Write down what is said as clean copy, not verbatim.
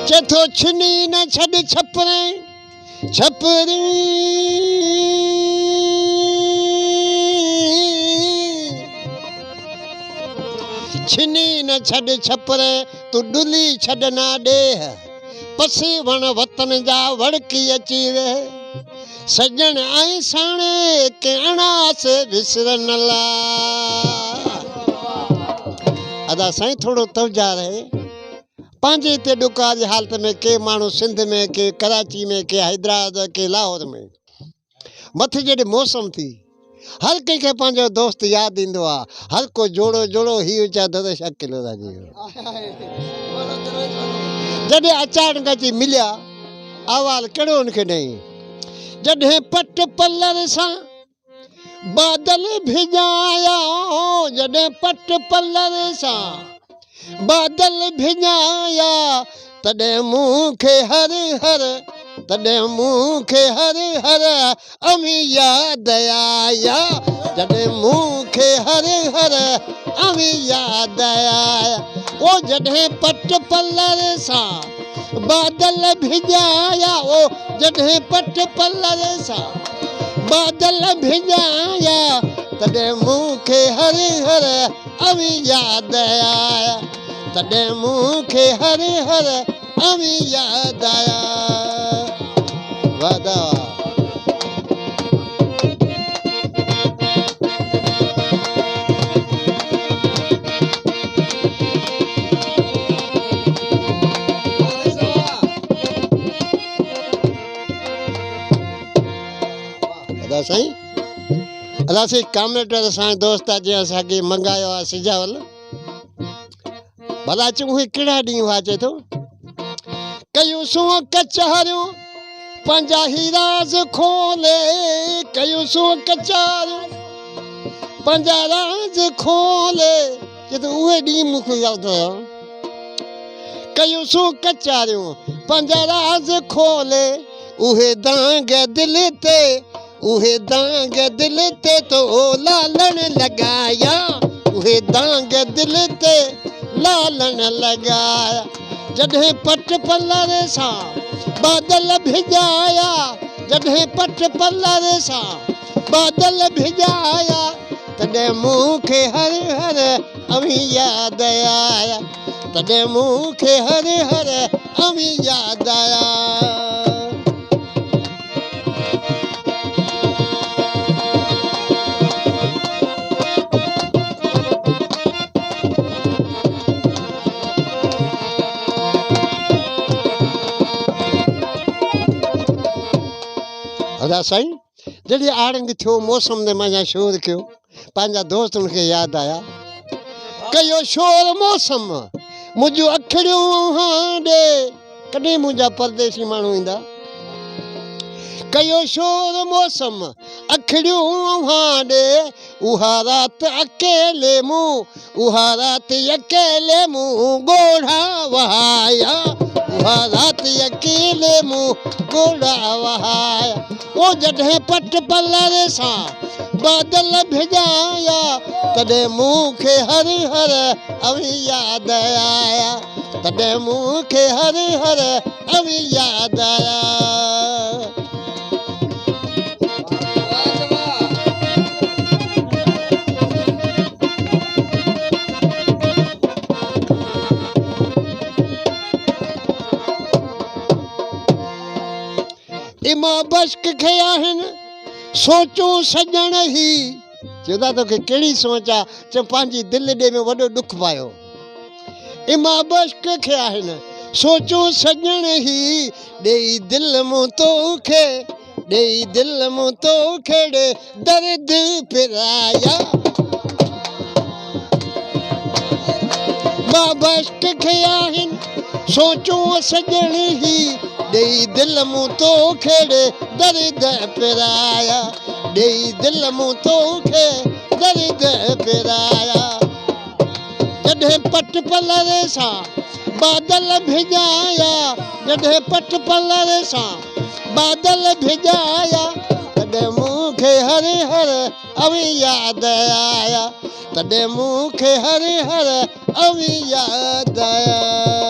चथो छिनी न छड़ छपरे छपरी छिनी न छड़ छपरे तू डुली छड़ना डेह पसी वण वतन जा वड़की अची वे सजन आई साणे के अणास विसरन ला अदा साईं थोड़ो तवजा रहे पांजे ते डुका जी हालत में के मानू सिंध में के कराची में के हैदराबाद के लाहौर में मथे जॾहिं मौसम थी हर कंहिंखे पंहिंजो दोस्त यादि ईंदो आहे हर को जोड़ो जोड़ो ही ऊंचा दर शकिलो था जी जॾहिं अचानक अची मिलिया अहवाल कहिड़ो उनखे ॾेई जॾहिं पट पलर सां बादल भिॼाया जॾहिं पट पलर सां बादल भिॼाया तॾहिं मूंखे हर हर तॾहिं मूंखे हर हर अमी यादि आया जॾहिं मूंखे हर हर अमी यादि आया ओ जॾहिं पट पलर सां बादल भिॼाया ओ जॾहिं पट पलर सां बादल भिॼाया तॾहिं मूंखे हर हर अमी यादि आया तॾहिं मूंखे हर हर अमी यादि आया वादा अदा साईं अदा से कामेटर असांजे दोस्त आहे जंहिं असांखे मंगायो आहे सिजावल भला चऊं हे कहिड़ा ॾींहं हुआ चए थो कयूंसूं कचहरियूं पंहिंजा ही राज खोले कयूंसूं कचहरियूं पंहिंजा राज खोले चए थो उहे ॾींहं मूंखे यादि हुया कयूंसूं कचहरियूं पंहिंजा राज खोले उहे दांग दिल ते उहे दांग दिल ते तो लालण लॻाया उहे दांग दिल ते लालण लॻाया जॾहिं पट पलर सां बादल भिॼाया जॾहिं पट पलर सां बादल भिॼाया तॾहिं मूंखे हर हर अमी यादि आया तॾहिं मूंखे हर हर अमी यादि आया अदा साईं जॾहिं आड़ंग थियो मौसम ने मां शोर कयो पंहिंजा दोस्त उनखे यादि आया कयो शोर मौसम मुंहिंजूं अखिड़ियूं हांडे कॾहिं मुंहिंजा परदेसी माण्हू ईंदा कयो शोर मौसम अखिड़ियूं हांडे उहा राति अकेले मूं उहा राति अकेले मूं ॻोढ़ा वहाया उहा राति अकेले मूं ॻोढ़ा वहाया ओ जॾहिं पट पलर सां बादल भिॼाया तॾहिं मूंखे हर हर अमी यादि आया तॾहिं मूंखे हर हर अमी यादि आया इमा बश्क खे आहिनि सोचूं सजण ही चवंदा तोखे कहिड़ी सोच आहे चओ पंहिंजी दिलि ॾे में वॾो ॾुखु पायो इमा बश्क खे आहिनि सोचूं सजण ही ॾेई दिलि मूं तोखे ॾेई दिलि मूं तोखे ॾे दर्द पिराया मां बश्क खे आहिनि सोचूं सजणी ही ॾेई दिल मूं तो खेड़े दर्द पिराया ॾेई दिल मूं तोखे दर्द पिराया जॾहिं पट पलरे सां बादल भिॼाया जॾहिं पट पलरे सां बादल भिॼाया तॾहिं मूंखे हर हर अवी यादि आया तॾहिं मूंखे हर हर अवी यादि आया